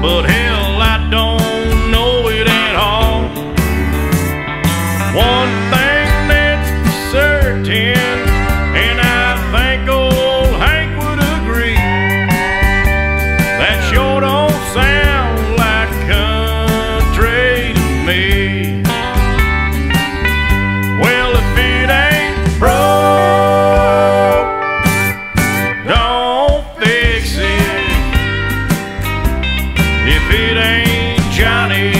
but hell, I don't know it at all. One thing that's certain, and I think old Hank would agree, that sure don't sound like country to me. Well, if it ain't broke, don't fix it. If it ain't Johnny